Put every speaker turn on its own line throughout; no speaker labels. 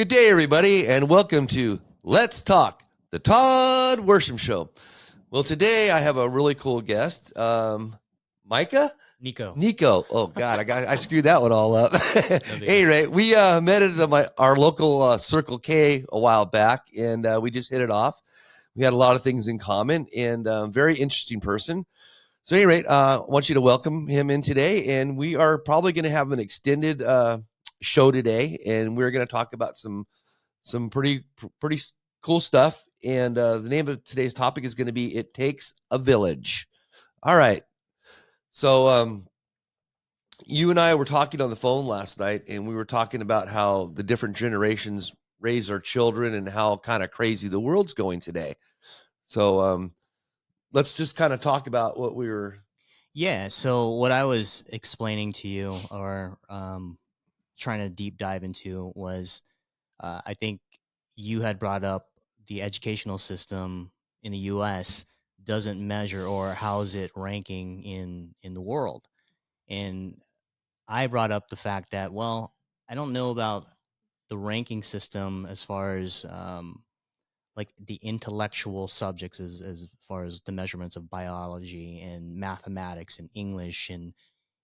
Good day, everybody, and welcome to Let's Talk, the Todd Worsham Show. Well, today I have a really cool guest, Micah?
Nico.
Oh, God, I screwed that one all up. Anyway, we met at our local Circle K a while back, and we just hit it off. We had a lot of things in common, and very interesting person. So, at any rate, I want you to welcome him in today, and we are probably going to have an extended show today, and we're going to talk about some pretty cool stuff. And the name of today's topic is going to be "It Takes a Village." All right. So you and I were talking on the phone last night, and we were talking about how the different generations raise their children and how kind of crazy the world's going today. So let's just kind of talk about what we were.
Yeah. So what I was explaining to you, or trying to deep dive into, was I think you had brought up the educational system in the U.S. doesn't measure, or how's it ranking in the world, and I brought up the fact that, well, I don't know about the ranking system as far as like the intellectual subjects, as far as the measurements of biology and mathematics and English and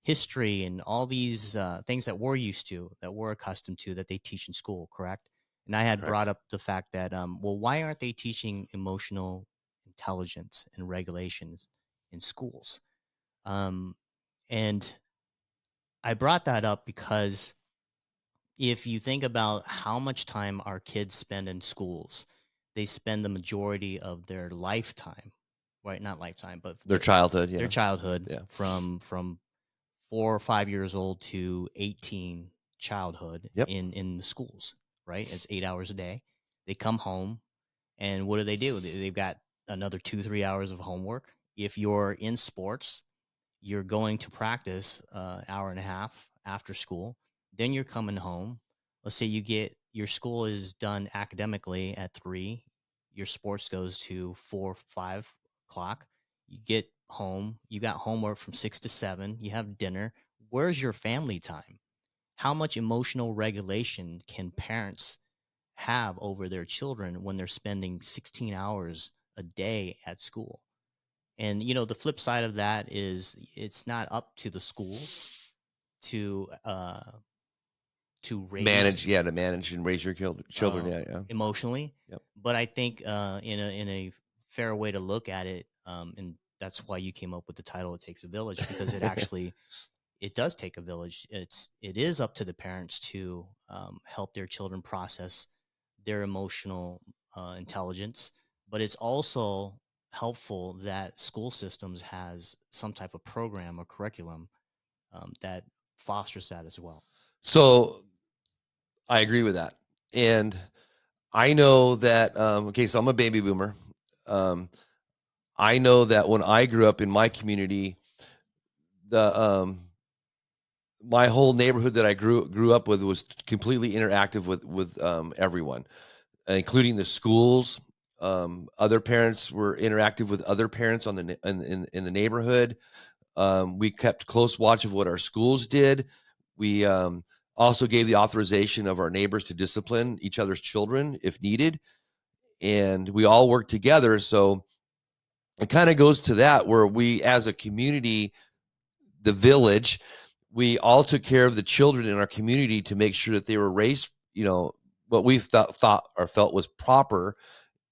history and all these things that we're used to, that we're accustomed to, that they teach in school, correct? And I had brought up the fact that, well, why aren't they teaching emotional intelligence and regulations in schools? And I brought that up because if you think about how much time our kids spend in schools, they spend the majority of their lifetime, right? Not lifetime, but
Their childhood,
their childhood,
Yeah.
from 4 or 5 years old to 18, childhood.
Yep.
In the schools, right? It's 8 hours a day. They come home, and what do? They've got another 2-3 hours of homework. If you're in sports, you're going to practice hour and a half after school. Then you're coming home. Let's say your school is done academically at 3. Your sports goes to 4, 5 o'clock. You get home. You got homework from 6 to 7. You have dinner. Where's your family time? How much emotional regulation can parents have over their children when they're spending 16 hours a day at school? And the flip side of that is it's not up to the schools to raise,
to manage and raise your children.
emotionally.
Yep.
But I think in a fair way to look at it, and that's why you came up with the title "It Takes a Village," because it does take a village. It is up to the parents to help their children process their emotional intelligence, but it's also helpful that school systems has some type of program or curriculum that fosters that as well.
So I agree with that. And I know that, so I'm a baby boomer. I know that when I grew up in my community, my whole neighborhood that I grew up with was completely interactive with everyone, including the schools. Other parents were interactive with other parents in the neighborhood. We kept close watch of what our schools did. We also gave the authorization of our neighbors to discipline each other's children if needed. And we all worked together. So it kind of goes to that, where we, as a community, the village, we all took care of the children in our community to make sure that they were raised, what we thought or felt was proper,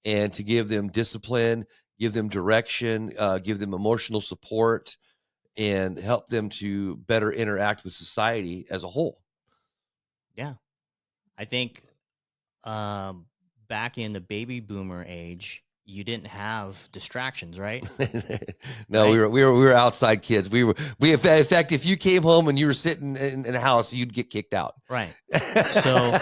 and to give them discipline, give them direction, give them emotional support, and help them to better interact with society as a whole.
Yeah. I think back in the baby boomer age, you didn't have distractions, right?
No,
right?
we were outside kids. We in fact, if you came home and you were sitting in a house, you'd get kicked out.
Right. So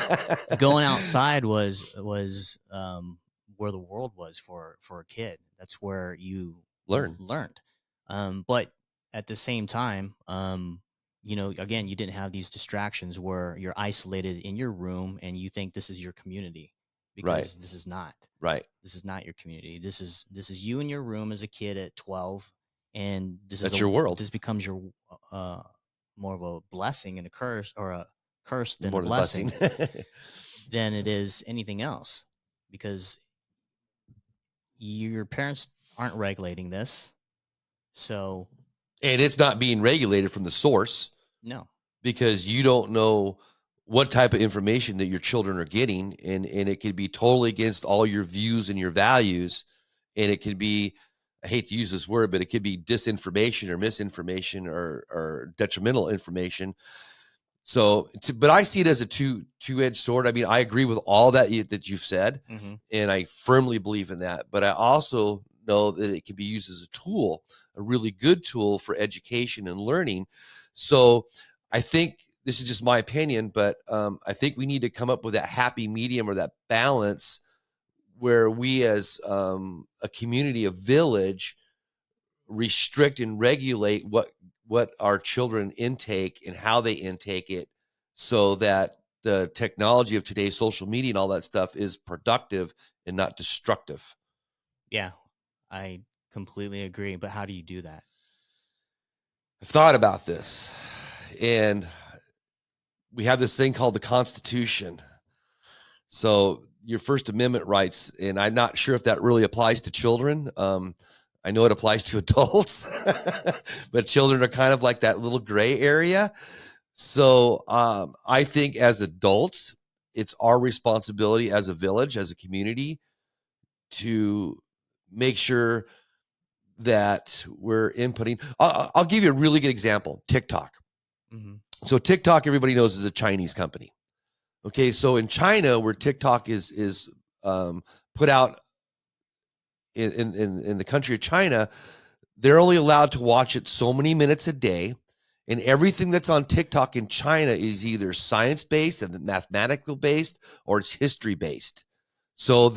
going outside was where the world was for a kid. That's where you learned. But at the same time, again, you didn't have these distractions where you're isolated in your room and you think this is your community, because this is not.
Right.
This is not your community. This is you in your room as a kid at 12, and
that's your world.
This becomes your more of a blessing and a curse, or a curse than a blessing. than it is anything else, because your parents aren't regulating this. So
And it's not being regulated from the source
no.
because you don't know what type of information that your children are getting, and it could be totally against all your views and your values, and it could be, I hate to use this word, but it could be disinformation or misinformation or detrimental information. So, but I see it as a two-edged sword. I mean, I agree with all that you've said,
Mm-hmm.
and I firmly believe in that. But I also know that it can be used as a tool, a really good tool for education and learning. So, I think this is just my opinion, but I think we need to come up with that happy medium or that balance where we, as a community, a village, restrict and regulate what our children intake and how they intake it, so that the technology of today's social media and all that stuff is productive and not destructive.
Yeah, I completely agree. But how do you do that?
I've thought about this, and we have this thing called the Constitution. So your First Amendment rights, and I'm not sure if that really applies to children. I know it applies to adults, but children are kind of like that little gray area. So I think as adults, it's our responsibility as a village, as a community, to make sure that we're inputting. I'll give you a really good example: TikTok.
Mm-hmm.
So TikTok, everybody knows, is a Chinese company. Okay, so in China, where TikTok is put out in the country of China, they're only allowed to watch it so many minutes a day. And everything that's on TikTok in China is either science based and mathematical based, or it's history based. So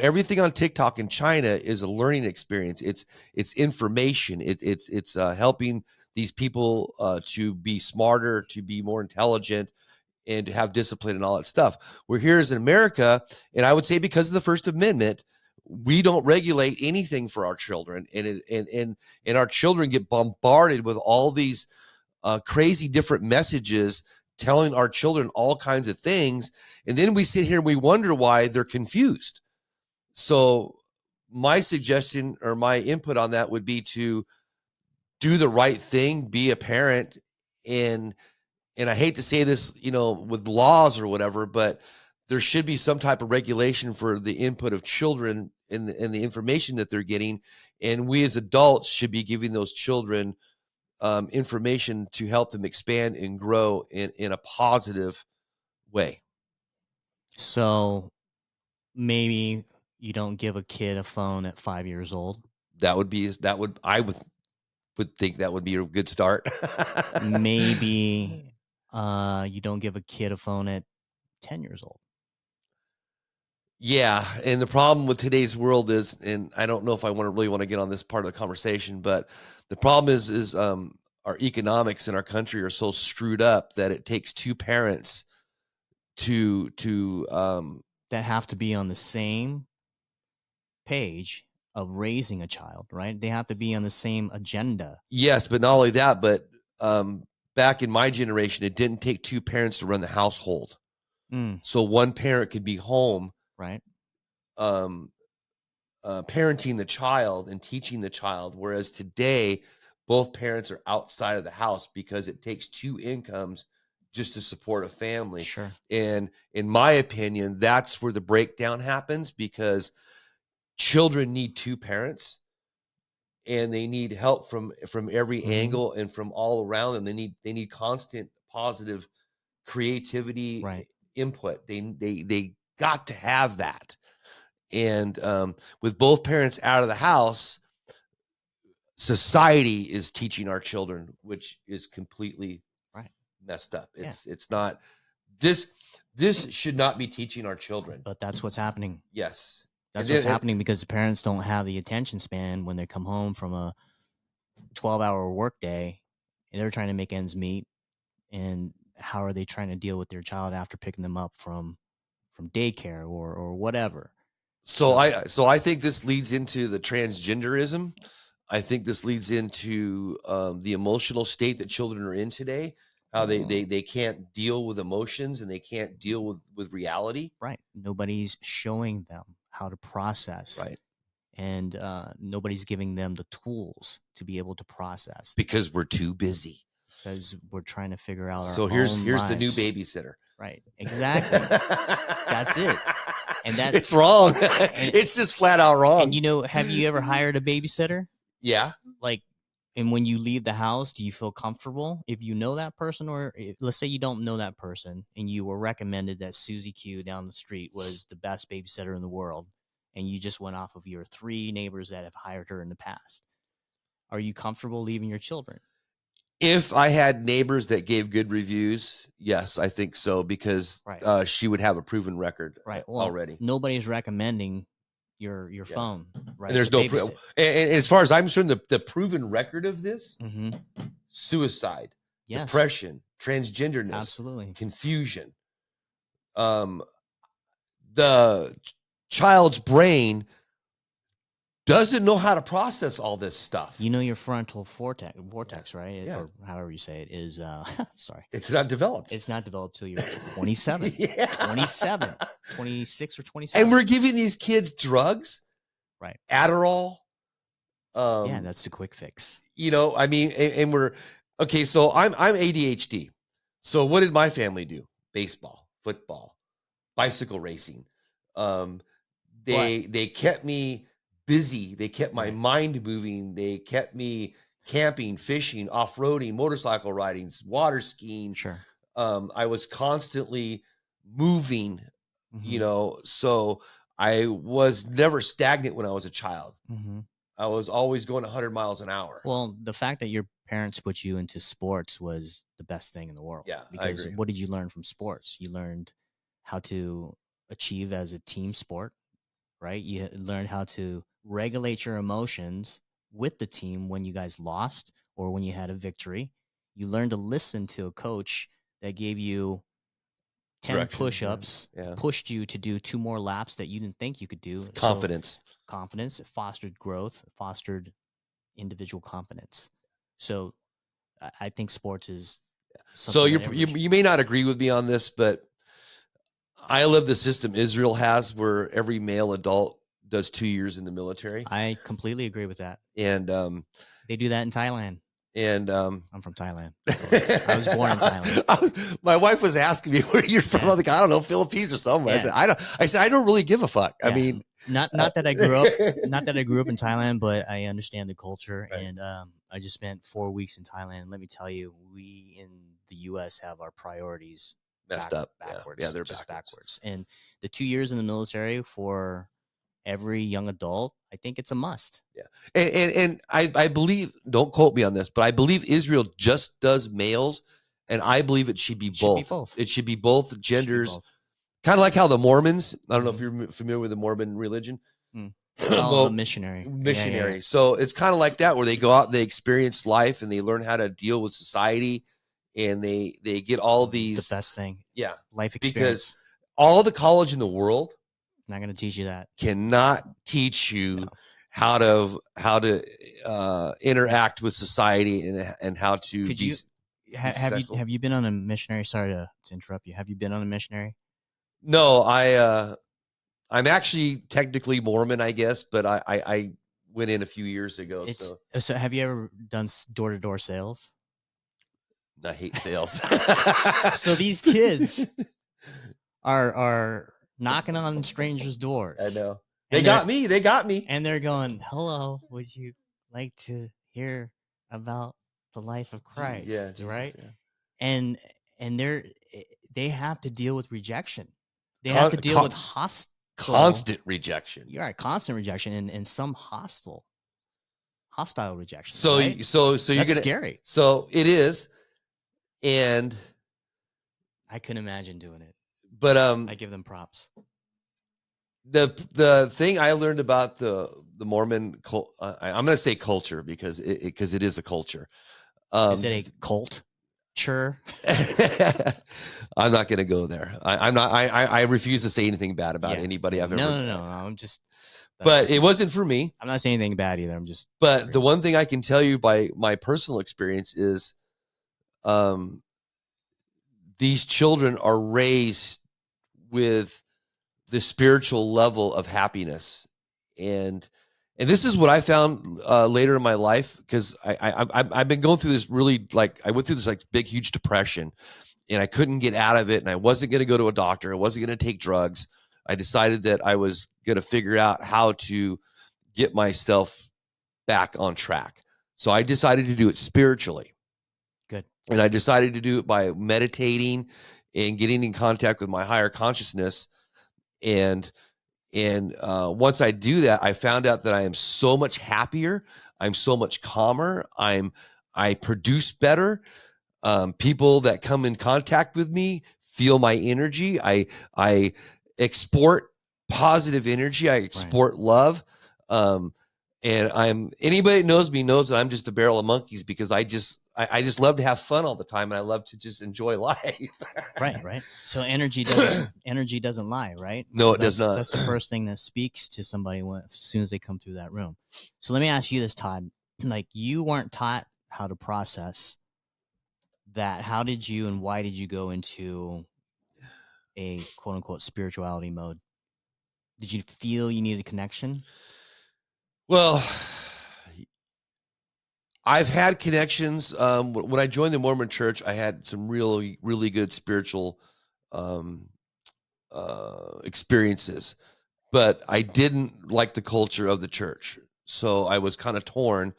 everything on TikTok in China is a learning experience. It's information. It's helping these people to be smarter, to be more intelligent, and to have discipline and all that stuff. We're here as in America, and I would say because of the First Amendment, we don't regulate anything for our children, and our children get bombarded with all these crazy different messages telling our children all kinds of things, and then we sit here and we wonder why they're confused. So my suggestion or my input on that would be to do the right thing, be a parent, and I hate to say this, with laws or whatever, but there should be some type of regulation for the input of children and the information that they're getting. And we as adults should be giving those children information to help them expand and grow in a positive way.
So maybe you don't give a kid a phone at 5 years old.
I would think that would be a good start.
Maybe you don't give a kid a phone at 10 years old.
Yeah, and the problem with today's world is, and I don't know if I really want to get on this part of the conversation, but the problem is our economics in our country are so screwed up that it takes two parents to
That have to be on the same page of raising a child, right? They have to be on the same agenda.
yes, but not only that, but back in my generation, it didn't take two parents to run the household.
Mm,
So one parent could be home,
right?
um, parenting the child and teaching the child. Whereas today, both parents are outside of the house because it takes two incomes just to support a family.
Sure.
And in my opinion, that's where the breakdown happens, because children need two parents and they need help from every
Mm-hmm.
angle and from all around them. They need constant positive creativity
Right.
input. They got to have that. And with both parents out of the house, society is teaching our children, which is completely
Right.
messed up.
Yeah.
It's not this should not be teaching our children.
But that's what's happening.
Yes.
That's
And
what's
then,
happening because the parents don't have the attention span when they come home from a 12-hour workday and they're trying to make ends meet. And how are they trying to deal with their child after picking them up from daycare or whatever?
so I think this leads into the transgenderism. I think this leads into the emotional state that children are in today. how they can't deal with emotions and they can't deal with reality.
Right. Nobody's showing them how to process,
Right.
and nobody's giving them the tools to be able to process,
Because we're too busy.
because we're trying to figure out our
So here's
own
the new
lives.
babysitter.
Right. Exactly. That's it. And that
it's wrong. It's just flat out wrong.
And you know, have you ever hired a babysitter?
Yeah.
Like, and when you leave the house, do you feel comfortable if you know that person, or let's say you don't know that person and you were recommended that Susie Q down the street was the best babysitter in the world, and you just went off of your 3 neighbors that have hired her in the past? Are you comfortable leaving your children?
If I had neighbors that gave good reviews, yes, I think so, because
Right.
she would have a proven record
Right. Well,
already.
nobody's recommending your
Yeah.
phone, right?
And there's
to
no
babysit.
and as far as I'm concerned, the proven record of this:
Mhm.
suicide,
Yes.
depression, transgenderness,
Absolutely.
confusion. The child's brain doesn't know how to process all this stuff.
You know, your frontal vortex, right?
Yeah.
Or however you say it is. Sorry,
It's not developed.
it's not developed till you're 27,
Yeah.
27, 26 or 27.
And we're giving these kids drugs,
right.
Adderall.
Yeah, that's the quick fix.
You know, I mean, and we're okay. So I'm ADHD. So what did my family do? Baseball, football, bicycle racing. They kept me busy. They kept my
Right.
mind moving. They kept me camping, fishing, off-roading, motorcycle riding, water skiing.
Sure.
I was constantly moving, you
Mhm.
know, so I was never stagnant when I was a child.
Mhm.
I was always going 100 miles an hour.
Well, the fact that your parents put you into sports was the best thing in the world.
Yeah, I
Because
agree.
what did you learn from sports? You learned how to achieve as a team sport, right? You learned how to regulate your emotions with the team when you guys lost or when you had a victory. You learned to listen to a coach that gave you 10
Direction,
push-ups,
yeah.
pushed you to do 2 more laps that you didn't think you could do.
Confidence.
So, confidence, it fostered growth, it fostered individual competence. So I think sports is
So
something that everybody should-
you may not agree with me on this, but I love the system Israel has where every male adult does 2 years in the military.
I completely agree with that.
And
They do that in Thailand.
I'm
from Thailand. I was born in Thailand.
My wife was asking me where you're from.
Yeah.
I'm like, I don't know, Philippines or somewhere.
Yeah.
I said I don't really give a fuck. I
Yeah.
mean,
not that I grew up not that I grew up in Thailand, but I understand the culture.
Right.
And I just spent 4 weeks in Thailand. Let me tell you, we in the US have our priorities
messed up.
backwards.
Yeah, they're
just
backwards.
And the 2 years in the military for every young adult, I think it's a must.
Yeah. And I believe, don't quote me on this, but I believe Israel just does males, and I believe it should be both. It should be both genders. Kind of like how the Mormons, I don't know if you're familiar with the Mormon religion.
Oh, the missionary.
Missionary.
Yeah.
So it's kind of like that, where they go out and they experience life and they learn how to deal with society, and they get all these.
The best thing.
Yeah.
Life experience.
Because all the college in the world
not going to teach you that.
Cannot teach you how to interact with society and how to
Could you have you been on a missionary? Sorry to interrupt you. Have you been on a missionary?
No, I'm actually technically Mormon, I guess, but I went in a few years ago.
So have you ever done door-to-door sales?
I hate sales.
So these kids are knocking on strangers' doors.
I know. They got me.
And they're going, "Hello, would you like to hear about the life of Christ?"
Yeah, Jesus,
right.
Yeah.
And they have to deal with rejection. They have to deal with
constant rejection.
You're right, constant rejection and some hostile rejection.
So
right?
so you're
That's
gonna
scary.
So it is, and
I couldn't imagine doing it.
But
I give them props.
The thing I learned about the Mormon I'm going to say culture because it is a culture.
Is it a cult? Sure.
I'm not going to go there. I'm not. I refuse to say anything bad about anybody I've ever.
No. I'm just.
But it wasn't for me.
I'm not saying anything bad either. I'm just.
But the one thing I can tell you by my personal experience is, these children are raised with the spiritual level of happiness. And this is what I found later in my life, because I've been going through this really, like, I went through this like big, huge depression, and I couldn't get out of it. And I wasn't going to go to a doctor. I wasn't going to take drugs. I decided that I was going to figure out how to get myself back on track. So I decided to do it spiritually.
Good.
And I decided to do it by meditating and getting in contact with my higher consciousness. And once I do that, I found out that I am so much happier. I'm so much calmer. I produce better. People that come in contact with me feel my energy. I export positive energy. I export love. And anybody that knows me knows that I'm just a barrel of monkeys, because I just love to have fun all the time, and I love to just enjoy life.
Right. So energy doesn't lie, right?
No,
So
it does not.
That's the first thing that speaks to somebody as soon as they come through that room. So let me ask you this, Todd. Like, you weren't taught how to process that. How did you and why did you go into a quote unquote spirituality mode? Did you feel you needed a connection?
Well, I've had connections. When I joined the Mormon Church, I had some really, really good spiritual experiences, but I didn't like the culture of the church. So I was kind of torn.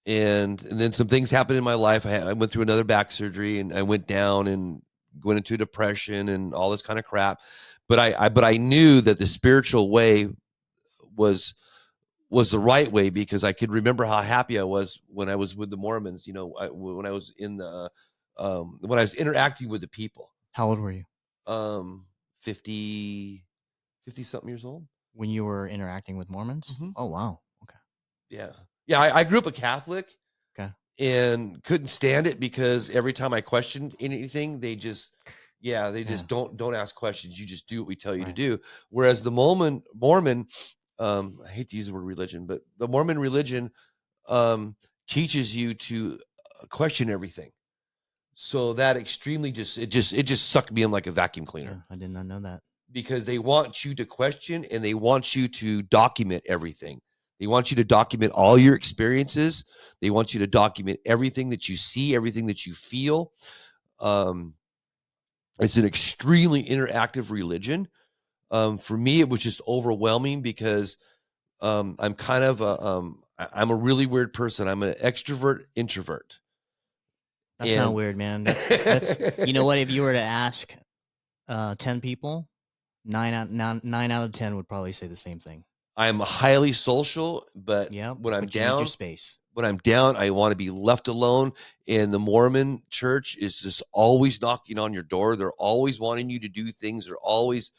And then some things happened in my life. I went through another back surgery, and I went down and went into depression and all this kind of crap. But I knew that the spiritual way was the right way, because I could remember how happy I was when I was with the Mormons. When I was in the when I was interacting with the people.
How old were you?
50 something years old
when you were interacting with Mormons.
Mhm.
Oh wow. Okay.
Yeah. I grew up a Catholic.
Okay.
And couldn't stand it, because every time I questioned anything, they just don't ask questions. You just do what we tell you to do. Whereas the Mormon, I hate to use the word religion, but the Mormon religion teaches you to question everything. So that extremely it just sucked me in like a vacuum cleaner.
I did not know that.
Because they want you to question, and they want you to document everything. They want you to document all your experiences. They want you to document everything that you see, everything that you feel. It's an extremely interactive religion. For me, it was just overwhelming, because I'm kind of I'm a really weird person. I'm an extrovert introvert.
That's not weird, man. That's you know what? If you were to ask 10 people, 9 out of 10 would probably say the same thing.
I'm highly social, but when I'm
you
down,
need your space.
When I'm down, I want to be left alone. And the Mormon church is just always knocking on your door. They're always wanting you to do things. They're always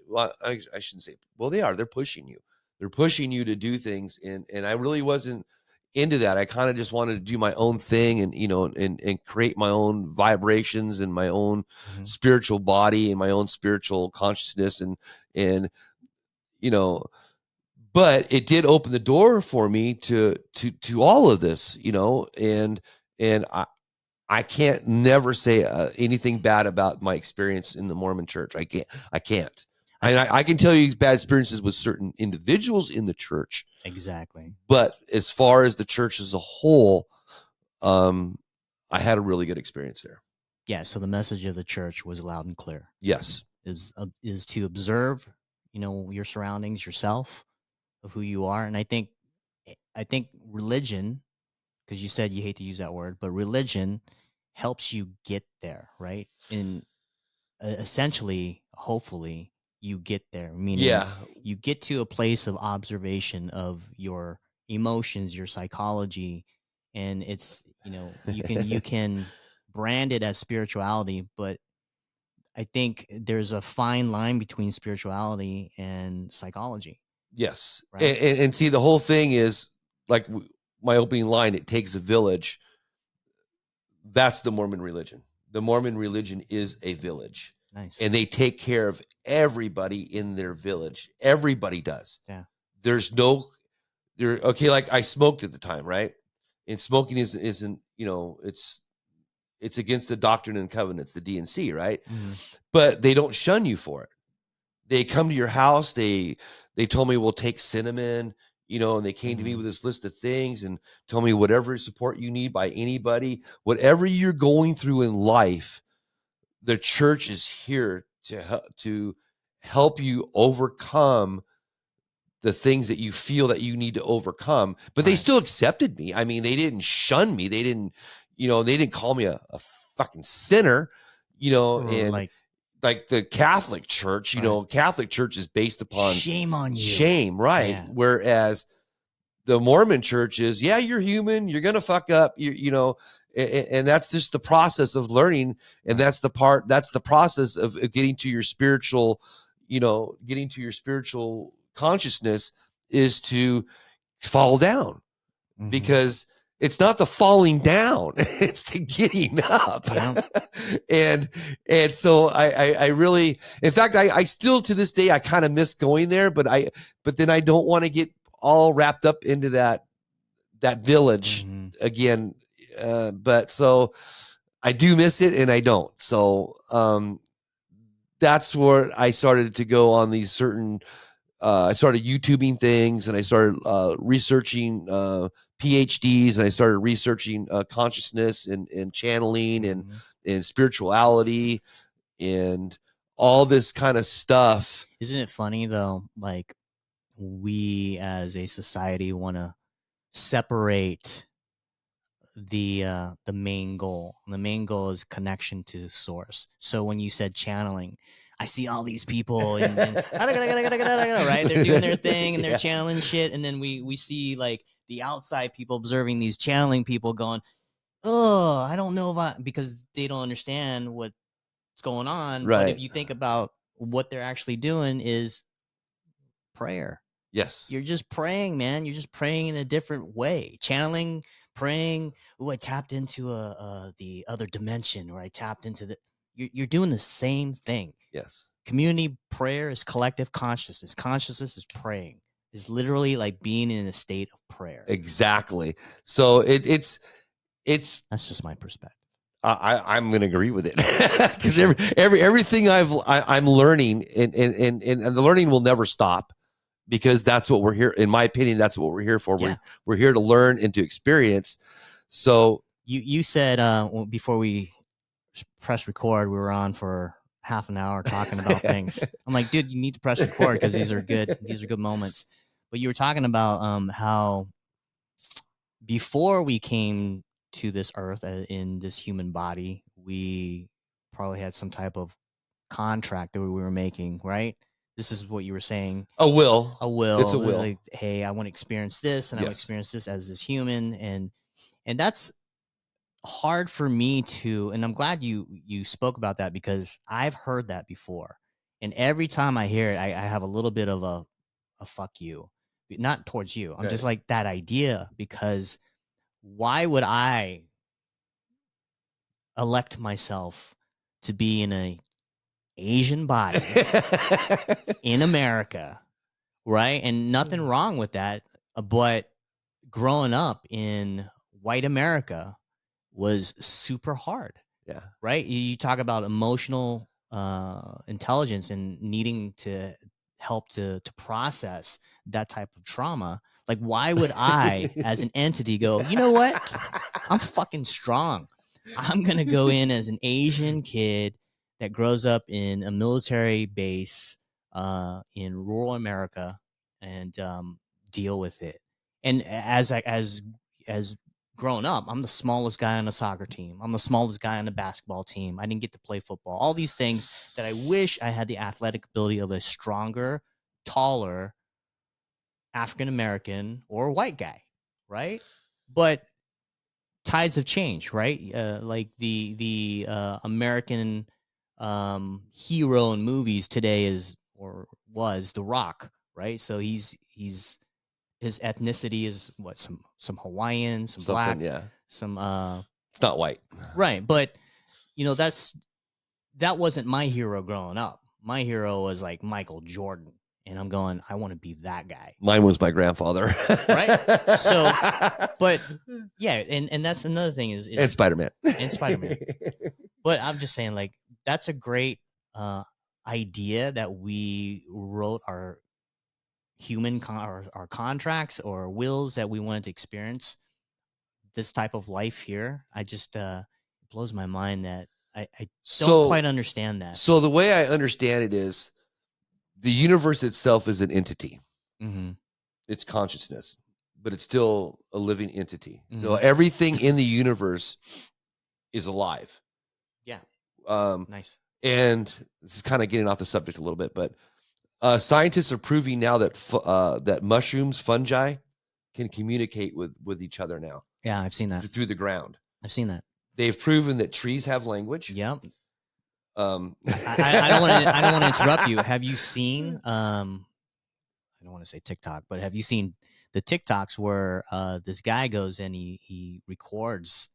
well, I shouldn't say. Well, they are. They're pushing you. They're pushing you to do things. And I really wasn't into that. I kind of just wanted to do my own thing, and and create my own vibrations and my own spiritual body and my own spiritual consciousness, and but it did open the door for me to all of this, and I can't never say anything bad about my experience in the Mormon church. I can't. I can tell you bad experiences with certain individuals in the church.
Exactly.
But as far as the church as a whole, I had a really good experience there.
Yeah. So the message of the church was loud and clear.
Yes.
Is to observe, your surroundings, yourself, of who you are. And I think religion, because you said you hate to use that word, but religion helps you get there, right? And essentially, hopefully, you get there. Meaning, you get to a place of observation of your emotions, your psychology, and it's you can brand it as spirituality, but I think there's a fine line between spirituality and psychology.
Yes.
Right.
And see, the whole thing is like my opening line, it takes a village. That's the Mormon religion. The Mormon religion is a village.
Nice.
And they take care of everybody in their village. Everybody does.
Yeah.
There's okay, like I smoked at the time, right? And smoking isn't, it's It's against the Doctrine and Covenants, the D&C, right?
Mhm.
But they don't shun you for it. They come to your house. They told me we'll take cinnamon, and they came to me
Mhm.
with this list of things and told me whatever support you need by anybody, whatever you're going through in life, the church is here to help you overcome the things that you feel that you need to overcome. But they
Right.
still accepted me. I mean, they didn't shun me. They didn't call me a fucking sinner,
Or
and
like,
like the Catholic Church,
right.
Catholic Church is based upon
Shame on you.
shame, right?
Yeah.
Whereas the Mormon Church is, yeah, you're human, you're gonna fuck up, and that's just the process of learning, and
Right.
that's the process of getting to your spiritual, getting to your spiritual consciousness is to fall down,
Mhm.
because it's not the falling down, it's the getting up.
Yeah.
and so I really, in fact, I still to this day I kind of miss going there, but then I don't want to get all wrapped up into that village
Mhm.
again. But so I do miss it and I don't. So that's where I started to go on these certain I started YouTubing things, and I started researching PhDs, and I started researching consciousness and channeling
Mhm.
and spirituality and all this kind of stuff.
Isn't it funny though? Like, we as a society want to separate the main goal. And the main goal is connection to source. So when you said channeling, I see all these people and right, they're doing their thing and they're
Yeah.
channeling shit, and then we see like the outside people observing these channeling people going, oh, I don't know if I, because they don't understand what's going on. But if
Right.
you think about what they're actually doing is prayer.
Yes.
You're just praying, man. You're just praying in a different way. Channeling, praying. Oh, I tapped into the other dimension, or I tapped into the. You're doing the same thing.
Yes.
Community prayer is collective consciousness. Consciousness is praying. It's literally like being in a state of prayer.
Exactly. So it's
That's just my perspective.
I'm going to agree with it, because everything I'm learning, and the learning will never stop, because that's what we're here. In my opinion, that's what we're here for.
Yeah.
We're here to learn and to experience. So
You said before we press record, we were on for half an hour talking about things. I'm like, dude, you need to press record because these are good. These are good moments. But you were talking about how before we came to this earth in this human body, we probably had some type of contract that we were making, right? This is what you were saying.
a will.
A will.
It's a
It was
will.
like, hey, I want to experience this, and I want to
Yes.
experience this as this human, and that's hard for me to, and I'm glad you spoke about that, because I've heard that before, and every time I hear it, I have a little bit of a fuck you, not towards you. I'm just
Right.
like, that idea, because why would I elect myself to be in a Asian body in America, right? And nothing wrong with that, but growing up in white America was super hard.
Yeah.
Right? You talk about emotional intelligence and needing to help to process that type of trauma. Like, why would I, as an entity, go, you know what? I'm fucking strong. I'm gonna go in as an Asian kid that grows up in a military base in rural America and deal with it. And as growing up, I'm the smallest guy on the soccer team. I'm the smallest guy on the basketball team. I didn't get to play football. All these things that I wish I had the athletic ability of a stronger, taller African American or white guy, right? But tides have changed, right? Like the American hero in movies today is, or was, The Rock, right? So he's his ethnicity is what, some Hawaiian, some
Something.
black,
Yeah.
some
It's not white.
right. But that wasn't my hero growing up. My hero was like Michael Jordan, and I'm going, I want to be that guy.
Mine was my grandfather.
Right? So, but yeah, and that's another thing is
and Spider-Man.
And Spider-Man. But I'm just saying, like, that's a great idea that we wrote our our contracts or wills that we wanted to experience this type of life here. I just it blows my mind that I don't quite understand that.
So the way I understand it is the universe itself is an entity.
Mm-hmm.
It's consciousness, but it's still a living entity. Mm-hmm. So everything in the universe is alive.
Yeah. Nice.
And this is kind of getting off the subject a little bit, but scientists are proving now that that mushrooms, fungi, can communicate with each other now.
Yeah, I've seen that
through the ground.
I've seen that.
They've proven that trees have language.
Yep. I don't want to interrupt you. Have you seen? I don't want to say TikTok, but have you seen the TikToks where this guy goes and he records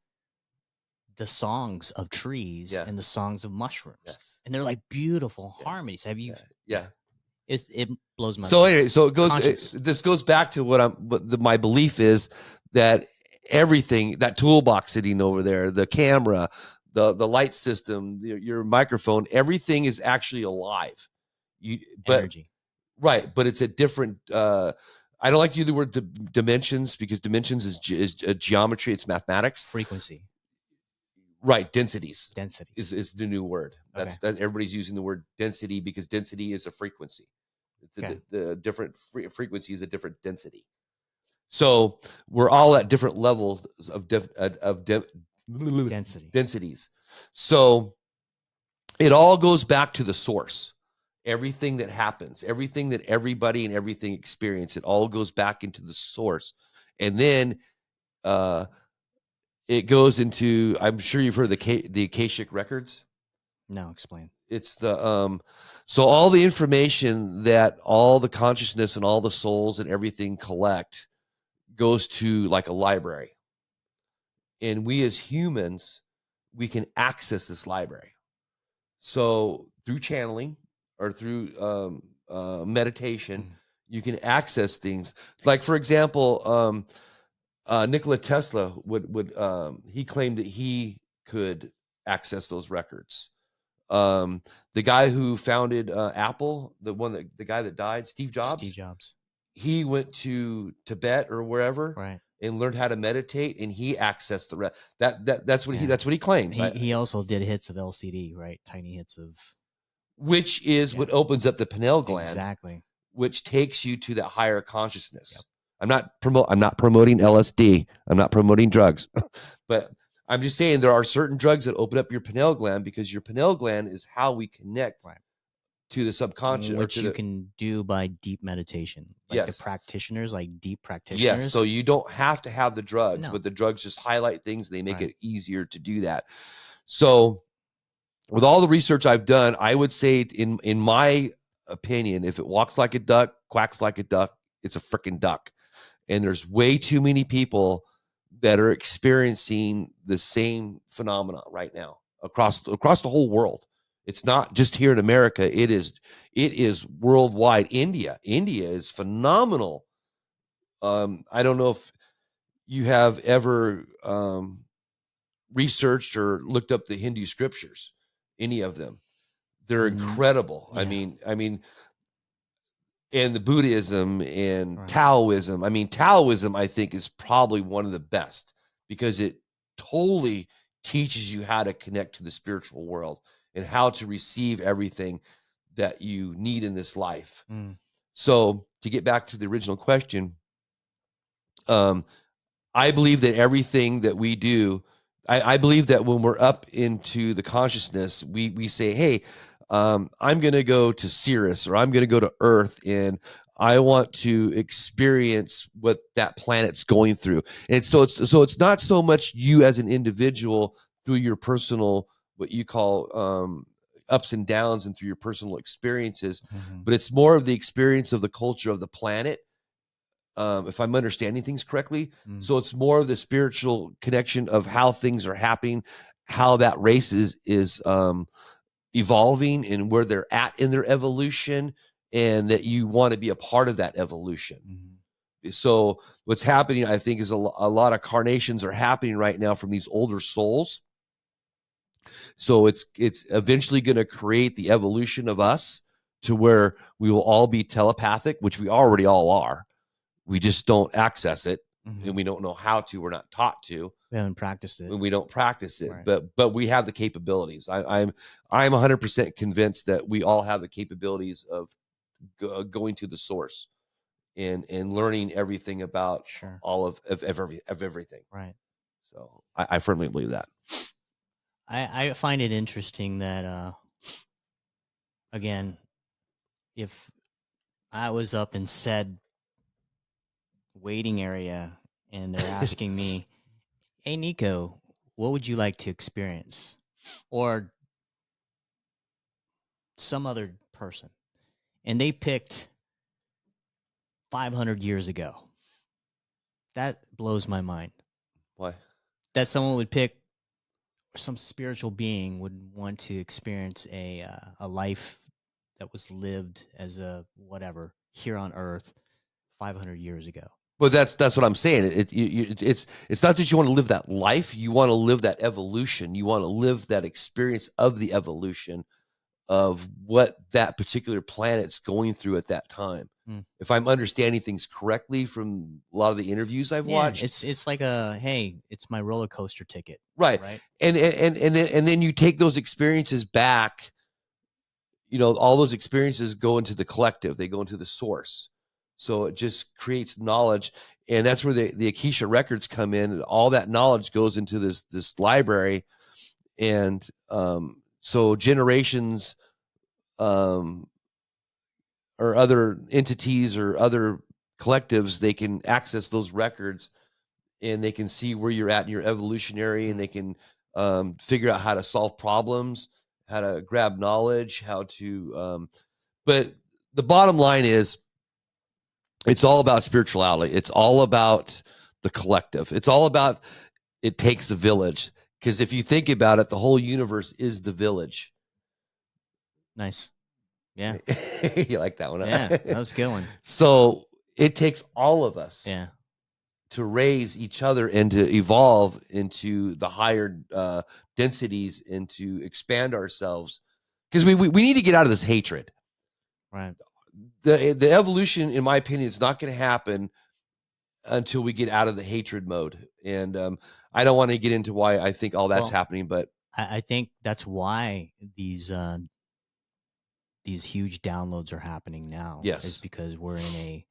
the songs of trees and the songs of mushrooms, and they're like beautiful harmonies. Have you?
Yeah.
It blows my mind.
So anyway, so it goes. This goes back to what my belief is, that everything, that toolbox sitting over there, the camera, the light system, your microphone, everything is actually alive.
Energy.
Right, but it's a different. I don't like to use the word dimensions, because dimensions is a geometry. It's mathematics.
Frequency.
Right, densities.
Densities
is the new word. That everybody's using the word density because density is a frequency. The different frequency is a different density. So we're all at different levels of densities. So it all goes back to the source. Everything that happens, everything that everybody and everything experience, it all goes back into the source. And then it goes into, I'm sure you've heard of the Akashic records.
No, explain.
It's the so all the information that all the consciousness and all the souls and everything collect goes to like a library. And we as humans, we can access this library. So through channeling or through meditation, you can access things. Like, for example, Nikola Tesla would he claimed that he could access those records. The guy who founded Apple, the guy that died, Steve Jobs, he went to Tibet or wherever, and learned how to meditate, and he accessed the rest. That's what he claims.
He also did hits of LCD, right? Tiny hits of,
which is what opens up the pineal gland,
exactly,
which takes you to that higher consciousness. Yep. I'm not promoting LSD. I'm not promoting drugs, but I'm just saying there are certain drugs that open up your pineal gland, because your pineal gland is how we connect to the subconscious,
which you can do by deep meditation. Like the practitioners, like deep practitioners.
Yes, so you don't have to have the drugs, but the drugs just highlight things. They make it easier to do that. So with all the research I've done, I would say, in my opinion, if it walks like a duck, quacks like a duck, it's a freaking duck. And there's way too many people that are experiencing the same phenomena right now across the whole world. It's not just here in America. It is worldwide. India is phenomenal. I don't know if you have ever researched or looked up the Hindu scriptures, any of them. They're incredible. Yeah. I mean, and the Buddhism and Taoism. I mean, Taoism, I think, is probably one of the best, because it totally teaches you how to connect to the spiritual world and how to receive everything that you need in this life. So to get back to the original question, I believe that everything that we do, I believe that when we're up into the consciousness, we say, hey, I'm going to go to Sirius, or I'm going to go to Earth, and I want to experience what that planet's going through. And so it's not so much you as an individual through your personal, what you call ups and downs, and through your personal experiences, but it's more of the experience of the culture of the planet. If I'm understanding things correctly. So it's more of the spiritual connection of how things are happening, how that race is evolving, and where they're at in their evolution, and that you want to be a part of that evolution. So what's happening, I think, is a lot of carnations are happening right now from these older souls. So it's eventually going to create the evolution of us to where we will all be telepathic, which we already all are. We just don't access it, and we don't know how to. We're not taught to.
We haven't practiced it.
When we don't practice it,
Right.
but we have the capabilities. I'm 100% convinced that we all have the capabilities of going to the source and learning everything about
Sure.
all of everything.
Right.
So I firmly believe that.
I find it interesting that again, if I was up in said waiting area and they're asking me, "Hey Nico, what would you like to experience?" or some other person, and they picked 500 years ago, that blows my mind.
Why?
That someone would pick, some spiritual being would want to experience a life that was lived as a whatever here on Earth 500 years ago.
But that's what I'm saying. It's not that you want to live that life. You want to live that evolution. You want to live that experience of the evolution of what that particular planet's going through at that time. If I'm understanding things correctly from a lot of the interviews I've watched,
it's like hey, it's my roller coaster ticket,
right? And then you take those experiences back. You know, all those experiences go into the collective. They go into the source. So it just creates knowledge, and that's where the Akasha records come in. And all that knowledge goes into this library, and so generations, or other entities or other collectives, they can access those records, and they can see where you're at in your evolutionary, and they can figure out how to solve problems, how to grab knowledge, how to. But the bottom line is, it's all about spirituality. It's all about the collective. It's all about, it takes a village. Because if you think about it, the whole universe is the village.
Nice. Yeah.
You like that one? Huh?
Yeah, that was a good one.
So it takes all of us to raise each other and to evolve into the higher densities and to expand ourselves. Because we need to get out of this hatred.
Right.
The evolution, in my opinion, is not going to happen until we get out of the hatred mode. And I don't want to get into why I think all that's happening, but
I think that's why these huge downloads are happening now.
Yes.
Is because we're in a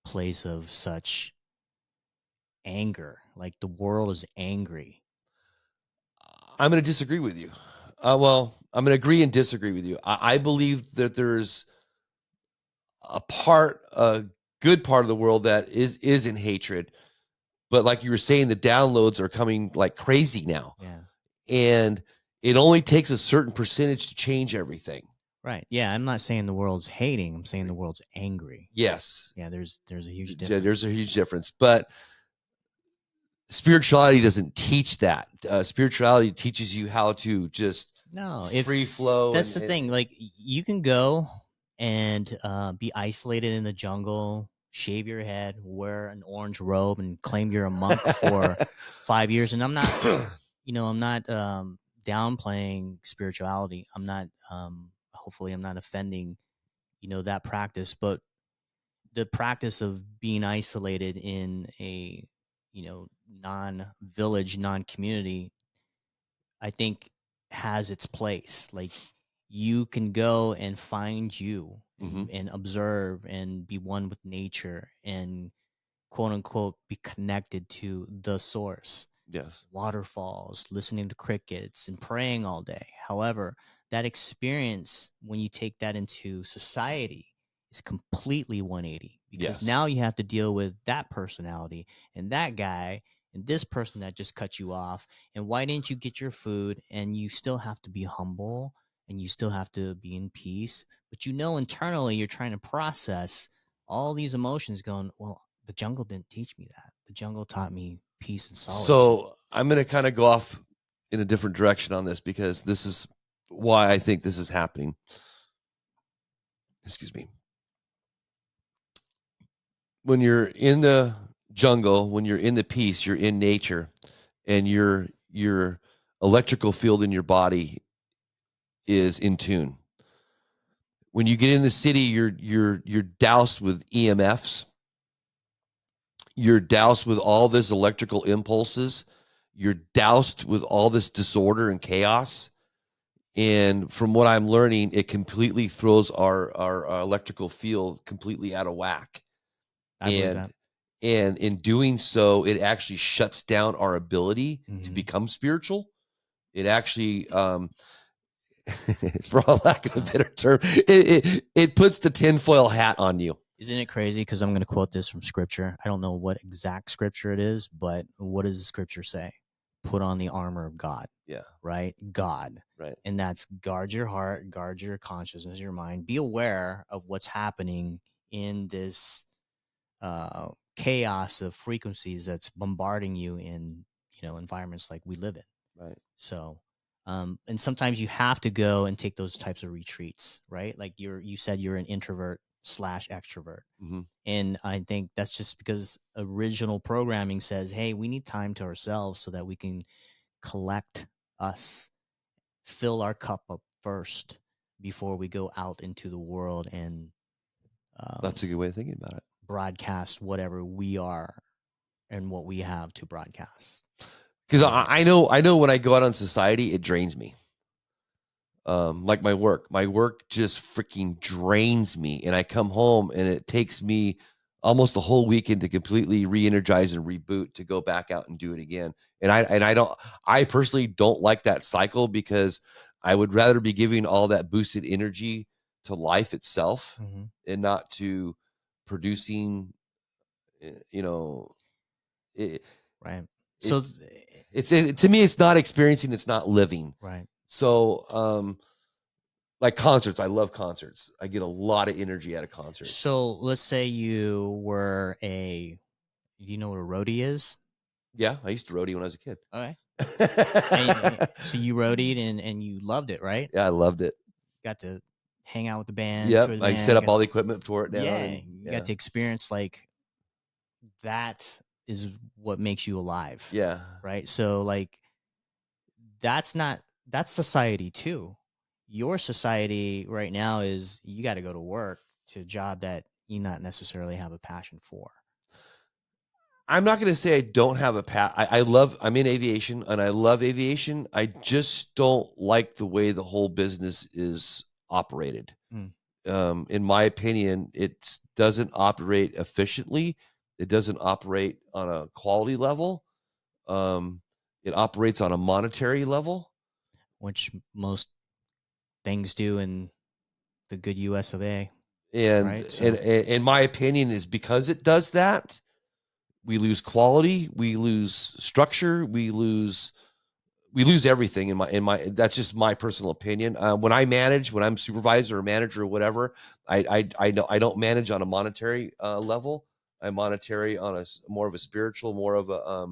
place of such anger. Like the world is angry.
I'm going to disagree with you. Well, I'm going to agree and disagree with you. I believe that there's a good part of the world that is in hatred, but like you were saying, the downloads are coming like crazy now.
Yeah.
And it only takes a certain percentage to change everything.
Right. Yeah, I'm not saying the world's hating. I'm saying the world's angry.
Yes.
Yeah, there's a huge difference.
There's a huge difference. But spirituality doesn't teach that. Spirituality teaches you how to just free flow.
That's the thing. Like you can go and be isolated in the jungle, shave your head, wear an orange robe, and claim you're a monk for 5 years. And I'm not, I'm not downplaying spirituality. I'm not. Hopefully, I'm not offending, that practice. But the practice of being isolated in a, non-village, non-community, I think has its place. Like you can go and find you and observe and be one with nature and quote unquote be connected to the source.
Yes.
Waterfalls, listening to crickets and praying all day. However, that experience, when you take that into society, is completely 180 because now you have to deal with that personality and that guy and this person that just cut you off. And why didn't you get your food? And you still have to be humble and you still have to be in peace. But internally you're trying to process all these emotions going, well, the jungle didn't teach me that. The jungle taught me peace and solitude.
So I'm going to kind of go off in a different direction on this because this is why I think this is happening. Excuse me. when you're in the jungle, when you're in the peace, you're in nature, and your electrical field in your body is in tune. When you get in the city, you're doused with EMFs. You're doused with all this electrical impulses. You're doused with all this disorder and chaos. And from what I'm learning, it completely throws our electrical field completely out of whack.
I believe
And
that.
and in doing so, it actually shuts down our ability to
Mhm.
become spiritual. It actually, for a lack of a better term, it puts the tinfoil hat on you.
Isn't it crazy? Because I'm going to quote this from scripture. I don't know what exact scripture it is, but what does the scripture say? Put on the armor of God,
Yeah,
right? God.
right.
And that's guard your heart, guard your consciousness, your mind. Be aware of what's happening in this chaos of frequencies that's bombarding you in, environments like we live in.
Right.
So, and sometimes you have to go and take those types of retreats, right? Like you said, you're an introvert slash extrovert.
Mm-hmm.
And I think that's just because original programming says, hey, we need time to ourselves so that we can collect us, fill our cup up first before we go out into the world and
That's a good way of thinking about it.
broadcast whatever we are and what we have to broadcast.
Because I know when I go out on society, it drains me. Like my work just freaking drains me, and I come home and it takes me almost the whole weekend to completely re-energize and reboot to go back out and do it again. And I personally don't like that cycle, because I would rather be giving all that boosted energy to life itself and not to producing, you know, it,
Right. So,
it's to me, it's not experiencing, it's not living.
right.
So, like concerts, I love concerts. I get a lot of energy out of concerts.
So let's say you were do you know what a roadie is?
Yeah, I used to roadie when I was a kid.
Okay. So you roadied and you loved it, right?
Yeah, I loved it.
Got to hang out with the band.
Yep,
tour the
I
band,
set up all the equipment, tore it down.
yeah,
And,
you got to experience like that is what makes you alive.
Yeah.
Right. So like that's society too. Your society right now is you got to go to work to a job that you not necessarily have a passion for.
I'm not going to say I don't have a I'm in aviation and I love aviation. I just don't like the way the whole business is operated. In my opinion, it doesn't operate efficiently. It doesn't operate on a quality level. It operates on a monetary level,
which most things do in the good US of A.
and
Right. So,
and in my opinion, is because it does that, we lose quality, we lose structure, we lose everything. In my that's just my personal opinion. When I'm supervisor or manager or whatever, I don't manage on a monetary level. I monetary on a more of a spiritual, more of a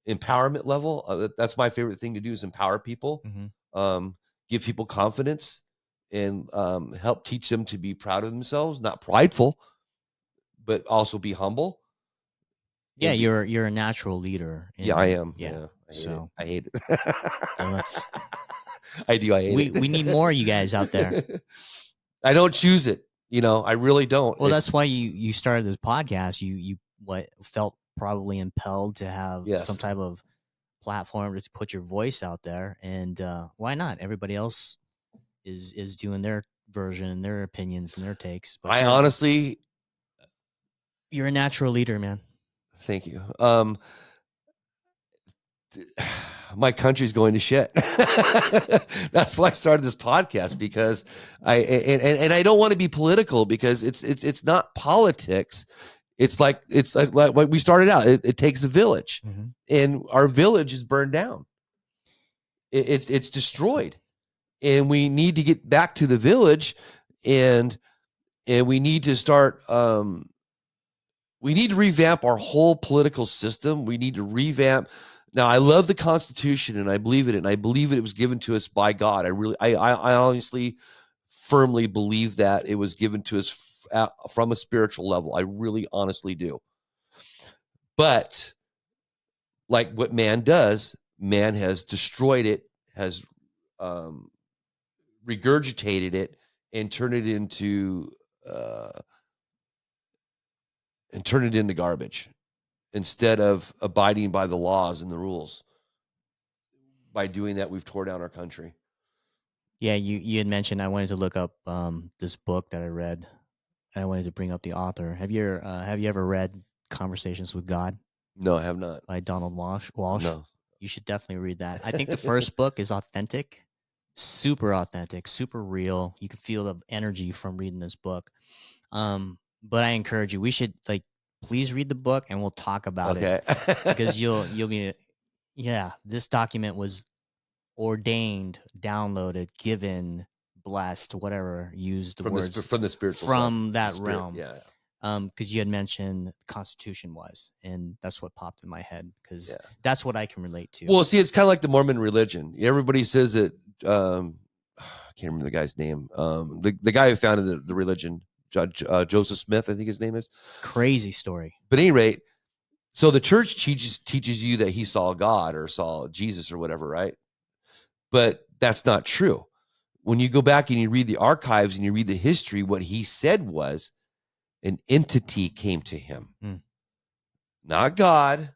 empowerment level. That's my favorite thing to do, is empower people, give people confidence, and help teach them to be proud of themselves, not prideful, but also be humble.
yeah, you're a natural leader.
Yeah, I am.
Yeah.
I hate it.
So let's.
I do. I hate it.
We need more of you guys out there.
I don't choose it. I really don't.
Well, that's why you started this podcast. You what felt probably impelled to have some type of platform to put your voice out there, and why not? Everybody else is doing their version, their opinions, and their takes. But
honestly,
you're a natural leader, man.
Thank you. My country's going to shit. That's why I started this podcast, because I don't want to be political, because it's not politics. It's like what we started out. It takes a village, and our village is burned down. It's destroyed, and we need to get back to the village, and we need to start. We need to revamp our whole political system. We need to revamp. Now, I love the Constitution, and I believe in it, and I believe it was given to us by God. I honestly, firmly believe that it was given to us from a spiritual level. I really honestly do. But like what man does, man has destroyed it, has regurgitated it, and turned it into garbage instead of abiding by the laws and the rules. By doing that, we've tore down our country.
Yeah, you had mentioned I wanted to look up this book that I read, and I wanted to bring up the author. Have you ever read Conversations with God
No, I have not.
by Donald Walsh?
No.
You should definitely read that. I think the first book is authentic, super real. You can feel the energy from reading this book. But I encourage you, we should please read the book and we'll talk about it because you'll be, yeah, this document was ordained, downloaded, given, blessed, whatever, used the words
from the spiritual
from
side.
that
Spirit,
realm.
yeah.
Because you had mentioned the Constitution was, and that's what popped in my head because
Yeah.
that's what I can relate to.
Well, see, it's kind of like the Mormon religion. Everybody says that. I can't remember the guy's name. The guy who founded the religion, Joseph Smith, I think his name is.
Crazy story.
But at any rate, so the church teaches you that he saw God or saw Jesus or whatever, right? But that's not true. When you go back and you read the archives and you read the history, what he said was an entity came to him. Not God.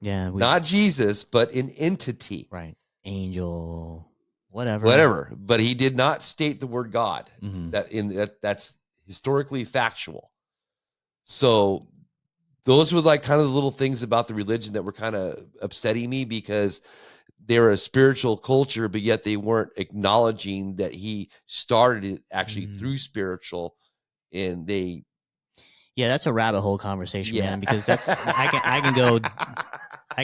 Yeah.
Not Jesus, but an entity.
Right. Angel, whatever.
Whatever. But he did not state the word God.
Mm-hmm.
That's historically factual. So those were like kind of the little things about the religion that were kind of upsetting me because they're a spiritual culture, but yet they weren't acknowledging that he started it actually through spiritual, and they.
Yeah, that's a rabbit hole conversation, man. Because that's I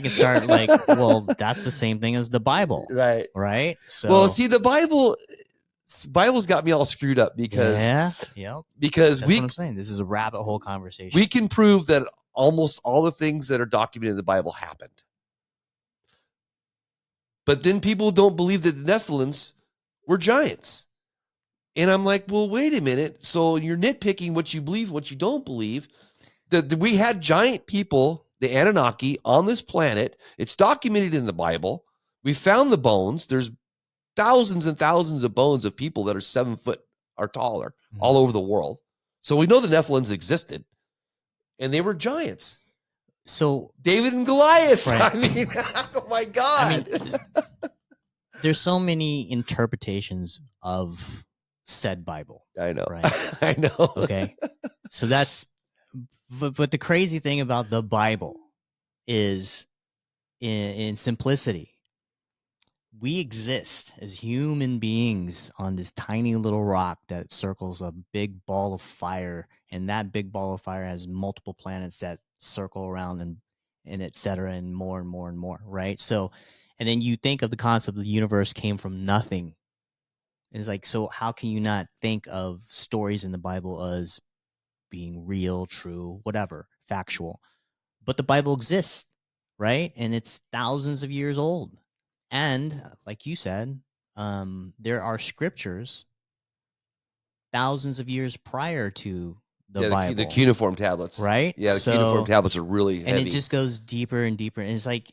can start like, well, that's the same thing as the Bible, right? So,
well, see, the Bible's got me all screwed up because because
that's what I'm saying. This is a rabbit hole conversation.
We can prove that almost all the things that are documented in the Bible happened. But then people don't believe that the Nephilims were giants. And I'm like, well, wait a minute. So you're nitpicking what you believe, what you don't believe. That we had giant people, the Anunnaki, on this planet. It's documented in the Bible. We found the bones. There's thousands and thousands of bones of people that are 7 foot or taller all over the world. So we know the Nephilims existed. And they were giants.
So
David and Goliath. Right. I mean, oh my God.
I mean, there's so many interpretations of said Bible.
I know.
Right.
I know.
Okay. So that's, but the crazy thing about the Bible is in simplicity, we exist as human beings on this tiny little rock that circles a big ball of fire. And that big ball of fire has multiple planets that circle around and et cetera, and more and more and more. Right. So, and then you think of the concept of the universe came from nothing. And it's like, so how can you not think of stories in the Bible as being real, true, whatever, factual? But the Bible exists, right? And it's thousands of years old. And like you said, there are scriptures thousands of years prior to the Bible.
The cuneiform tablets.
Right?
Yeah, the cuneiform tablets are really heavy.
And it just goes deeper and deeper. And it's like,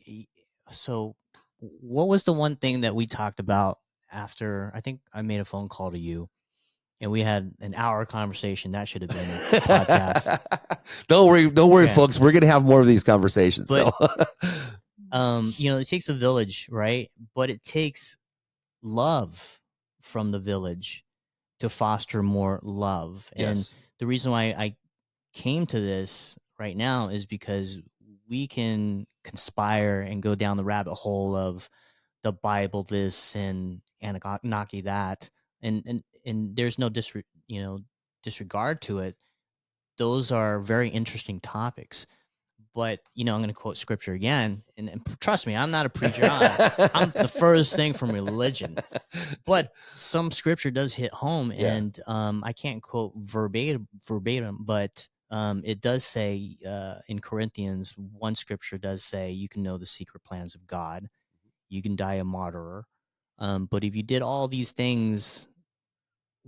so what was the one thing that we talked about after, I think I made a phone call to you and we had an hour conversation. That should have been a podcast.
Don't worry, folks. We're going to have more of these conversations.
But, it takes a village, right? But it takes love from the village to foster more love. Yes. And the reason why I came to this right now is because we can conspire and go down the rabbit hole of the Bible this and Anunnaki that, and there's no disregard to it. Those are very interesting topics. But, I'm going to quote scripture again. And trust me, I'm not a preacher. I'm the furthest thing from religion. But some scripture does hit home. Yeah. And I can't quote verbatim, but it does say in Corinthians, one scripture does say you can know the secret plans of God. You can die a martyr. But if you did all these things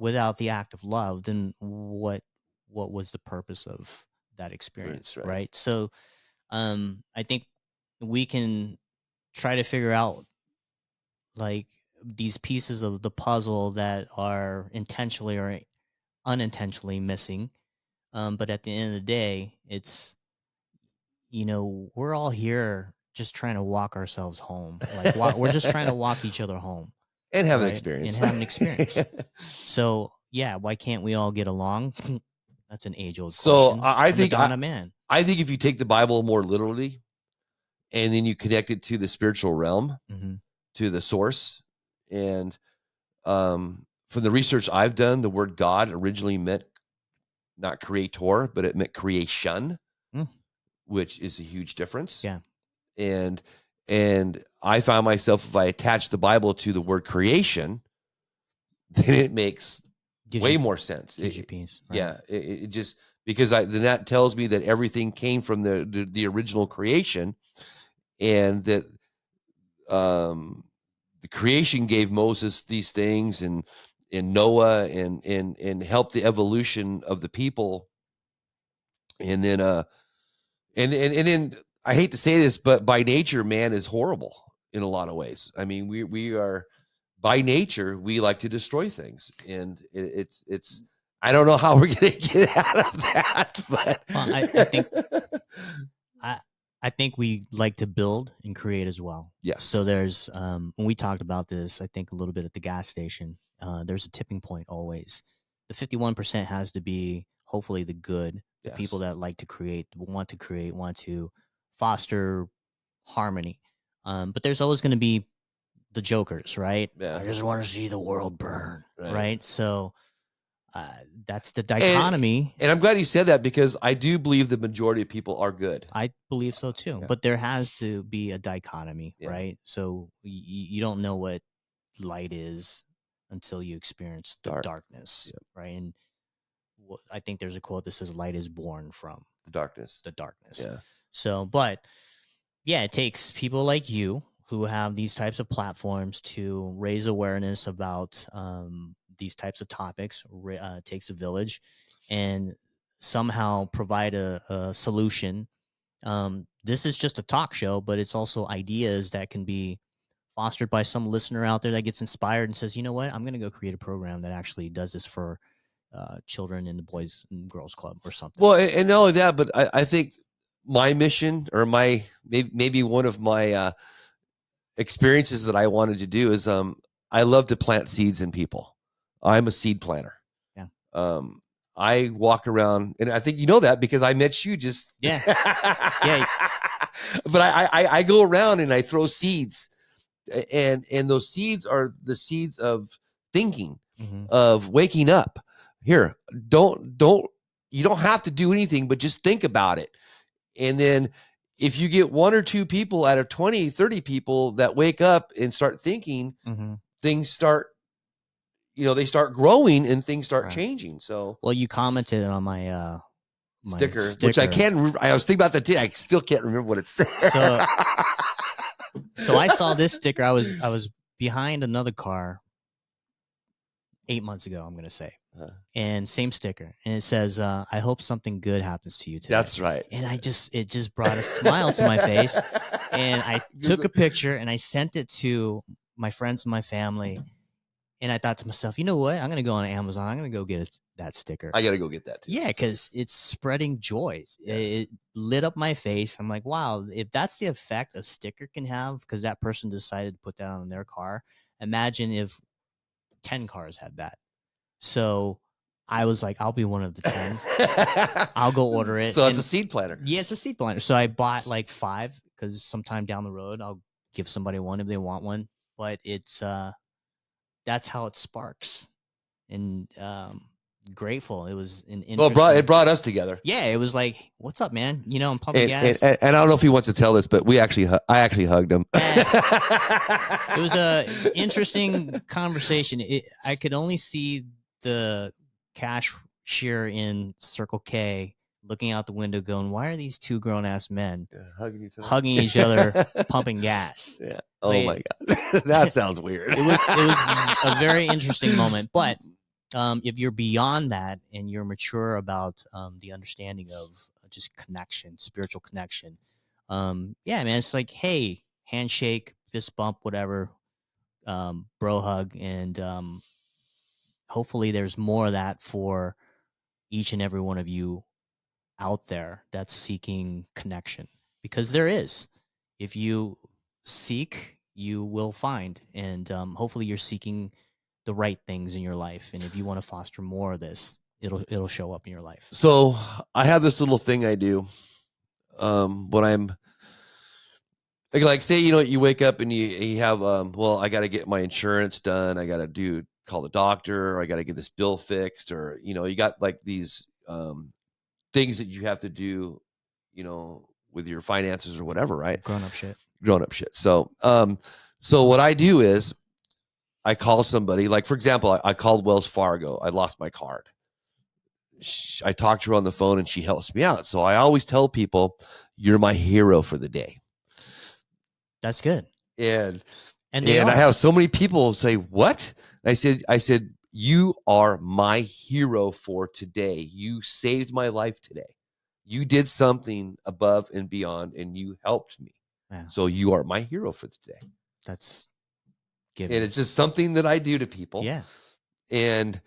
without the act of love, then what was the purpose of that experience,
right.
right? So I think we can try to figure out like these pieces of the puzzle that are intentionally or unintentionally missing. But at the end of the day, it's, we're all here just trying to walk ourselves home. Like we're just trying to walk each other home,
And have an
right?
experience.
And have an experience. So yeah, why can't we all get along? That's an age old
So
question.
I
from the
think
dawn of man.
I think if you take the Bible more literally and then you connect it to the spiritual realm,
Hmm.
to the source, and from the research I've done, the word God originally meant not creator, but it meant creation,
Mm.
which is a huge difference.
Yeah.
And I found myself, if I attach the Bible to the word creation, then it makes
Gives
way
you
more sense.
gives you peace. Right?
Yeah, it just because then that tells me that everything came from the original creation, and that the creation gave Moses these things, and Noah, and helped the evolution of the people, and then and then I hate to say this, but by nature, man is horrible in a lot of ways. I mean, we are by nature, we like to destroy things, and it's I don't know how we're gonna get out of that, but
Well, I think I I think we like to build and create as well.
yes.
So there's when we talked about this, I think a little bit at the gas station. There's a tipping point always. The 51% has to be hopefully the good, the people
Yes.
that like to create, want to foster harmony. But there's always going to be the jokers, right?
Yeah.
I just want to see the world burn,
Right.
right? So that's the dichotomy.
And I'm glad you said that, because I do believe the majority of people are good.
I believe so too,
Yeah.
but there has to be a dichotomy,
Yeah.
right? So you don't know what light is until you experience the darkness,
Yep.
right? And I think there's a quote that says, "Light is born from
The darkness.
the darkness."
Yeah.
So, but yeah, it takes people like you who have these types of platforms to raise awareness about these types of topics. It takes a village, and somehow provide a solution. This is just a talk show, but it's also ideas that can be fostered by some listener out there that gets inspired and says, you know what, I'm going to go create a program that actually does this for children in the Boys and Girls Club or something.
Well, and not only that, but I think my mission, or my maybe one of my experiences that I wanted to do is I love to plant seeds in people. I'm a seed planter.
Yeah.
I walk around, and I think you know that because I met you just
Yeah.
But I go around and I throw seeds, and those seeds are the seeds of thinking, of waking up. Here, you don't have to do anything, but just think about it. And then if you get one or two people out of 20, 30 people that wake up and start thinking, things start, they start growing and things start changing. So,
well, you commented on my
sticker, which I was thinking about that today. I still can't remember what it said.
So I saw this sticker. I was behind another car 8 months ago, I'm going to say. And same sticker. And it says, I hope something good happens to you today.
That's right.
And it just brought a smile to my face. And I took a picture and I sent it to my friends and my family. And I thought to myself, you know what? I'm going to go on Amazon. I'm going to go get that sticker.
I got to go get that too.
Yeah, because it's spreading joy. Yeah. It lit up my face. I'm like, wow, if that's the effect a sticker can have, because that person decided to put that on their car, imagine if 10 cars had that. So I was like, I'll be one of the 10. I'll go order it.
So it's a seed planter.
Yeah, it's a seed planter. So I bought like 5, because sometime down the road, I'll give somebody one if they want one. But it's that's how it sparks. And grateful. It was an interesting.
Well, it brought us together.
Yeah, it was like, what's up, man? I'm pumping gas.
And I don't know if he wants to tell this, but I actually hugged him.
It was a interesting conversation. I could only see the cashier in Circle K looking out the window going, why are these two grown-ass men hugging each other, pumping gas?
Yeah. So my God. That sounds weird.
It was a very interesting moment. But if you're beyond that and you're mature about the understanding of just connection, spiritual connection, yeah, man, it's like, hey, handshake, fist bump, whatever, bro hug, and hopefully there's more of that for each and every one of you out there that's seeking connection, because there is. If you seek, you will find, and hopefully you're seeking the right things in your life. And if you want to foster more of this, it'll show up in your life.
So I have this little thing I do when I'm like, say, you wake up and you have, well, I got to get my insurance done. I got to call the doctor, or I got to get this bill fixed, or, you got like these things that you have to do, with your finances or whatever, right?
Grown up shit.
So, so what I do is I call somebody, like, for example, I called Wells Fargo. I lost my card. I talked to her on the phone and she helps me out. So I always tell people, you're my hero for the day.
That's good.
And
I
have so many people say, what? I said, you are my hero for today. You saved my life today. You did something above and beyond, and you helped me.
Yeah.
So you are my hero for the day.
That's
giving. And it's just something that I do to people.
Yeah.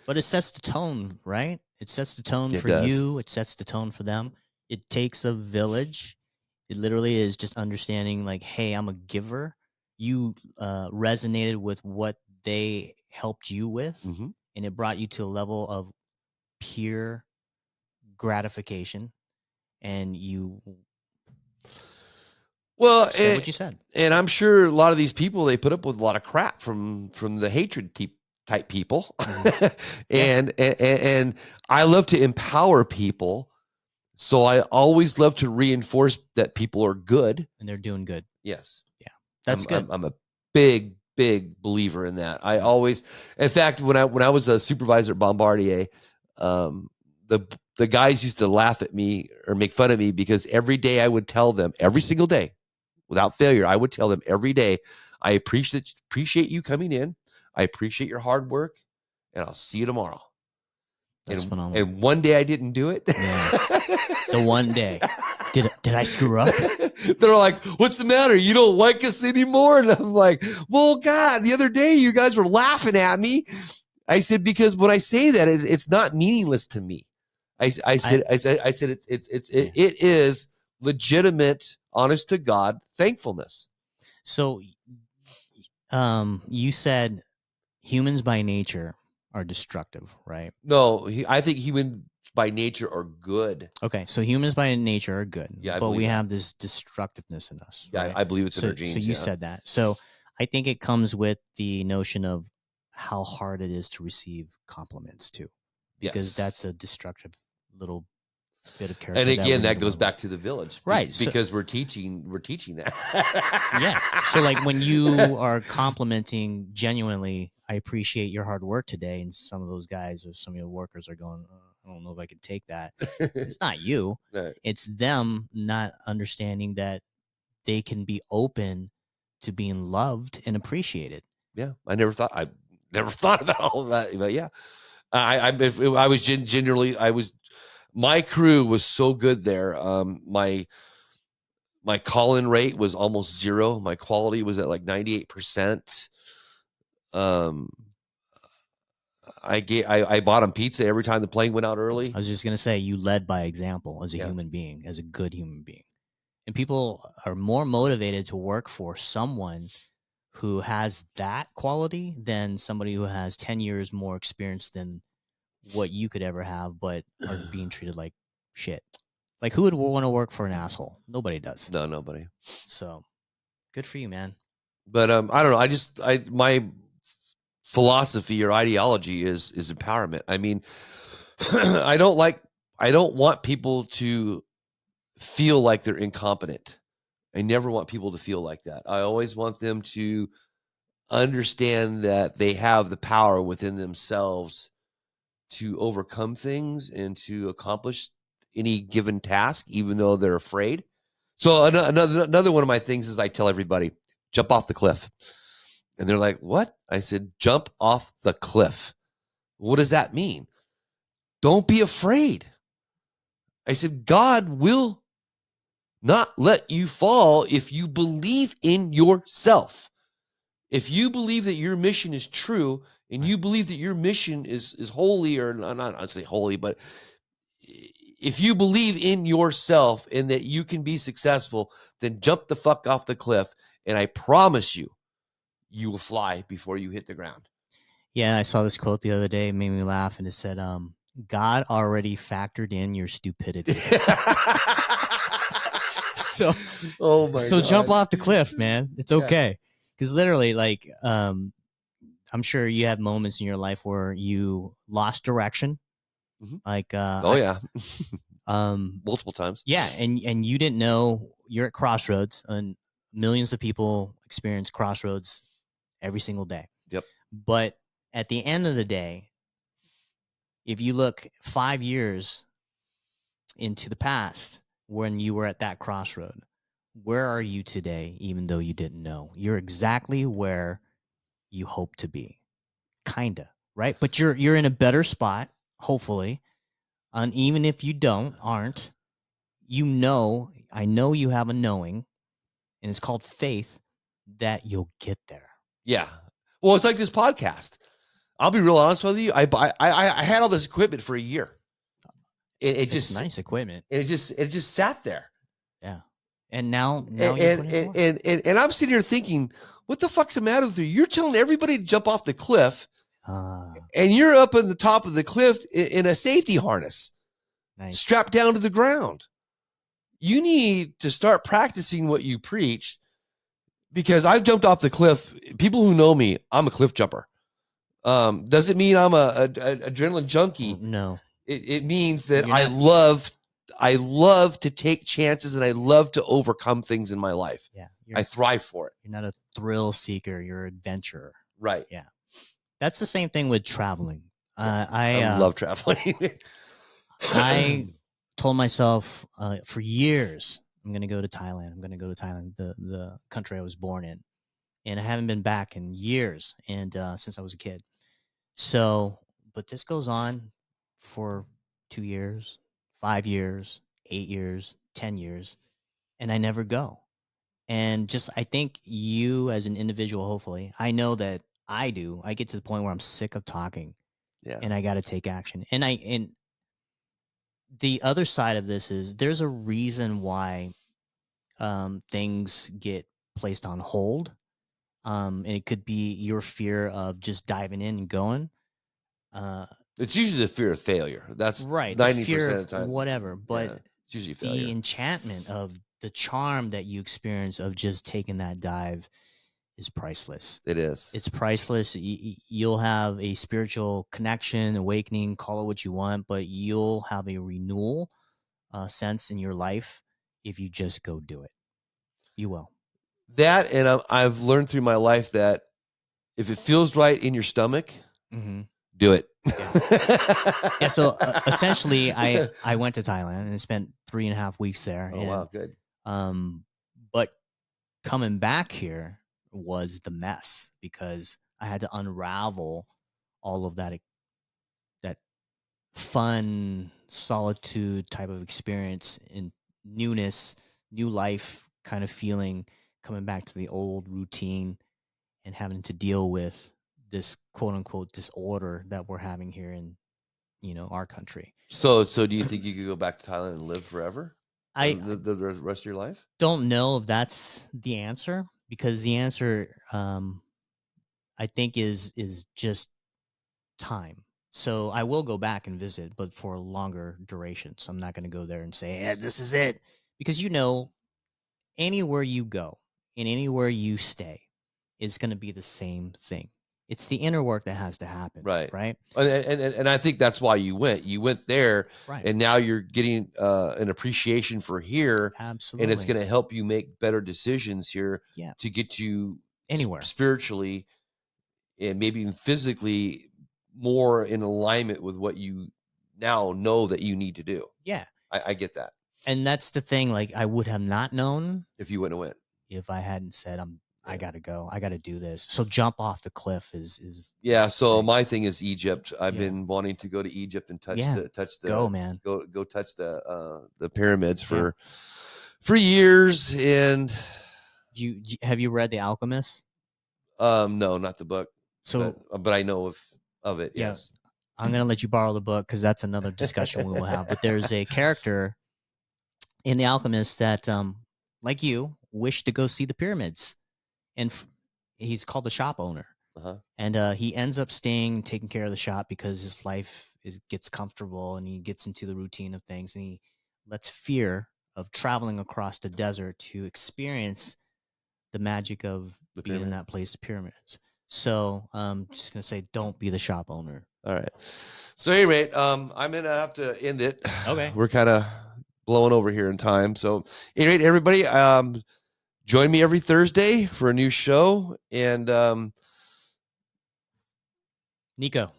But it sets the tone, right? It sets the tone for you. It sets the tone for them. It takes a village. It literally is just understanding, like, hey, I'm a giver. You resonated with what they helped you with, and it brought you to a level of pure gratification, and you said what you said.
And I'm sure a lot of these people, they put up with a lot of crap from the hatred type people. And I love to empower people. So I always love to reinforce that people are good.
And they're doing good.
Yes.
Yeah. That's good.
I'm a big believer in that. I always, in fact, when I was a supervisor at Bombardier, the guys used to laugh at me or make fun of me because every day I would tell them, every single day, without failure, I would tell them every day, I appreciate you coming in. I appreciate your hard work, and I'll see you tomorrow.
That's phenomenal.
And one day I didn't do it.
Yeah. The one day. Did I screw up?
They're like, what's the matter? You don't like us anymore? And I'm like, well, God, the other day you guys were laughing at me. I said, because when I say that, it's not meaningless to me. I said it is legitimate, honest to God thankfulness.
So, you said humans by nature are destructive, right?
No, I think humans by nature are good.
Okay, so humans by nature are good.
Yeah,
but we have this destructiveness in us.
Yeah,
right?
I believe it's in our genes.
So you said that. So I think it comes with the notion of how hard it is to receive compliments too, because that's a destructive little bit of character.
And again, that goes back to the village,
right?
Because we're teaching that.
Yeah. So like when you are complimenting genuinely, I appreciate your hard work today, and some of those guys or some of your workers are going, I don't know if I can take that. It's not you.
Right.
It's them not understanding that they can be open to being loved and appreciated.
Yeah, I never thought about all of that, but yeah, I was generally my crew was so good there. My call-in rate was almost zero. My quality was at like 98%. I bought them pizza every time the plane went out early.
I was just gonna say, you led by example as a human being, as a good human being, and people are more motivated to work for someone who has that quality than somebody who has 10 years more experience than what you could ever have, but are being treated like shit. Like, who would want to work for an asshole? Nobody does.
No, nobody.
So good for you, man.
But I don't know. My philosophy or ideology is empowerment. I mean, I don't want people to feel like they're incompetent. I never want people to feel like that. I always want them to understand that they have the power within themselves to overcome things and to accomplish any given task, even though they're afraid. So another one of my things is I tell everybody, jump off the cliff. And they're like, what? I said, jump off the cliff. What does that mean? Don't be afraid. I said, God will not let you fall if you believe in yourself. If you believe that your mission is true and you believe that your mission is holy, or not I'd say holy, but if you believe in yourself and that you can be successful, then jump the fuck off the cliff. And I promise you, you will fly before you hit the ground.
Yeah, I saw this quote the other day. It made me laugh, and it said, "God already factored in your stupidity." So,
oh my
so
God.
jump off the cliff, man. It's
Yeah.
okay, because literally, like, I'm sure you had moments in your life where you lost direction.
Mhm.
Like,
Oh yeah, multiple times.
yeah, and you didn't know you're at crossroads, and millions of people experience crossroads every single day.
Yep.
But at the end of the day, if you look 5 years into the past when you were at that crossroad, where are you today? Even though you didn't know, you're exactly where you hope to be, kinda, right? But you're in a better spot, hopefully. And even if you aren't, I know you have a knowing, and it's called faith, that you'll get there.
Yeah. Well, it's like this podcast. I'll be real honest with you. I had all this equipment for a year. It
It's
just
nice equipment.
it just sat there.
Yeah. And now
And
you're putting it forward.
and I'm sitting here thinking, what the fuck's the matter with you? You're telling everybody to jump off the cliff, and you're up on the top of the cliff in a safety harness,
Nice.
strapped down to the ground. You need to start practicing what you preach, because I've jumped off the cliff. People who know me, I'm a cliff jumper. Doesn't mean I'm a adrenaline junkie.
No.
It means that
You're
I
not-
love to take chances, and I love to overcome things in my life.
Yeah.
I thrive for it.
You're not a thrill seeker. You're an adventurer.
Right.
Yeah. That's the same thing with traveling.
Yes.
I
love traveling.
I told myself for years, I'm going to go to Thailand. I'm going to go to Thailand, the country I was born in. And I haven't been back in years, and since I was a kid. So, but this goes on for 2 years, 5 years, 8 years, 10 years, and I never go. And just, I think you as an individual, hopefully, I know that I do. I get to the point where I'm sick of talking,
Yeah.
and I got to take action. And the other side of this is there's a reason why things get placed on hold. And it could be your fear of just diving in and going.
It's usually the fear of failure. That's
Right.
90%
The fear
of
of
the time.
whatever. But
Yeah, it's usually
the
failure.
enchantment of the charm that you experience of just taking that dive is priceless.
It is.
It's priceless. You'll have a spiritual connection, awakening, call it what you want, but you'll have a renewal sense in your life if you just go do it. You will.
That, and I've learned through my life that if it feels right in your stomach, do it.
Yeah. So essentially, I went to Thailand and spent 3.5 weeks there.
Oh, wow, good.
But coming back here was the mess because I had to unravel all of that fun solitude type of experience in newness, new life kind of feeling, coming back to the old routine and having to deal with this quote unquote disorder that we're having here in our country.
So do you think you could go back to Thailand and live forever? The rest of your life?
Don't know if that's the answer, because the answer I think is just time. So I will go back and visit, but for a longer duration. So I'm not going to go there and say, "Yeah, this is it," because anywhere you go and anywhere you stay is going to be the same thing. It's the inner work that has to happen.
Right.
Right.
And I think that's why you went. You went there,
Right.
and now you're getting an appreciation for here.
Absolutely.
And it's going to help you make better decisions here.
Yeah.
To get you
anywhere
spiritually and maybe even physically more in alignment with what you now know that you need to do.
Yeah.
I get that.
And that's the thing. Like, I would have not known
if you wouldn't have went.
If I hadn't said I gotta go. I gotta do this. So jump off the cliff is
Yeah. So
thing.
my thing is Egypt. I've
Yeah.
been wanting to go to Egypt and touch
Yeah.
the
Go, man.
go touch the pyramids for years. And
Have you read The Alchemist?
no, not the book,
So
but I know of it.
yeah,
Yes.
I'm gonna let you borrow the book because that's another discussion we will have. But there's a character in The Alchemist that, like you, wished to go see the pyramids, and he's called the shop owner,
Uh-huh.
and he ends up staying, taking care of the shop because his life gets comfortable and he gets into the routine of things, and he lets fear of traveling across the desert to experience the magic of
The
being in
pyramid.
that place, the pyramids. So just gonna say, don't be the shop owner.
All right. So anyway, I'm gonna have to end it.
Okay.
We're kind of blowing over here in time. So anyway, everybody, join me every Thursday for a new show. And
Nico,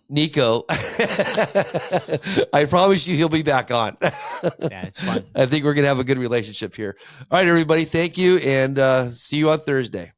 I promise you he'll be back on.
yeah, it's fun.
I think we're gonna have a good relationship here. All right, everybody, thank you, and see you on Thursday.